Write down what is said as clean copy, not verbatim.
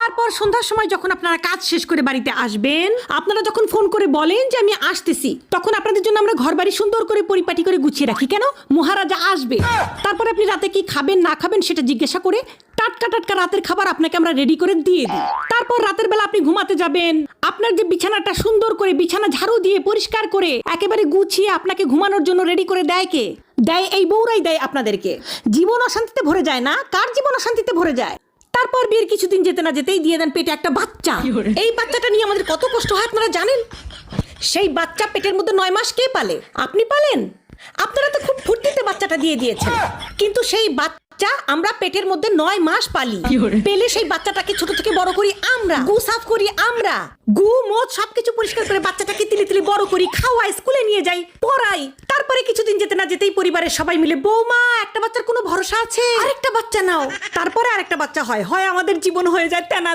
তারপর সন্ধ্যার সময় যখন আপনারা কাজ শেষ করে বাড়িতে আসবেন, আপনারা যখন ফোন করে বলেন যে আমি আসতেছি, তখন আপনাদের জন্য আমরা ঘর বাড়ি সুন্দর করে পরিপাটি করে গুছিয়ে রাখি। কেন? মহারাজা আসবে। তারপরে আপনি রাতে কি খাবেন না খাবেন সেটা জিজ্ঞাসা করে টাটকা টাটকা রাতের খাবার আপনাকে আমরা রেডি করে দিয়ে দিই। তারপর রাতের বেলা আপনি ঘুমাতে যাবেন, আপনার যে বিছানাটা সুন্দর করে বিছানা ঝাড়ু দিয়ে পরিষ্কার করে একেবারে গুছিয়ে আপনাকে ঘুমানোর জন্য রেডি করে দেয় কে? দেয় এই বউরাই দেয় আপনাদেরকে। জীবন অশান্তিতে ভরে যায় না? কার জীবন অশান্তিতে ভরে যায়? তারপর বিয়ের কিছুদিন যেতে না যেতেই দিয়ে দেন পেটে একটা বাচ্চা। এই বাচ্চাটা নিয়ে আমাদের কত কষ্ট হয় আপনারা জানেন? সেই বাচ্চা পেটের মধ্যে 9 মাস কে পালে? আপনি পালেন? আপনারা তো খুব ফুর্তিতে বাচ্চাটা দিয়ে দিয়েছেন, কিন্তু সেই বাচ্চা আমরা পেটের মধ্যে 9 মাস পালি। পেলে সেই বাচ্চাটাকে ছোট থেকে বড় করি আমরা, গু সাফ করি আমরা, গু মদ সবকিছু পরিষ্কার করে বাচ্চাটাকে তিলি তিলি বড় করি, খাওয়াই, স্কুলে নিয়ে যাই, পড়াই। তারপরে কিছুদিন যেতে না যেতেই পরিবারের সবাই মিলে, বৌমা একটা বাচ্চার কোনো ভরসা আছে, আরেকটা বাচ্চা নাও। তারপরে আরেকটা বাচ্চা হয়, আমাদের জীবন হয়ে যায় তেনা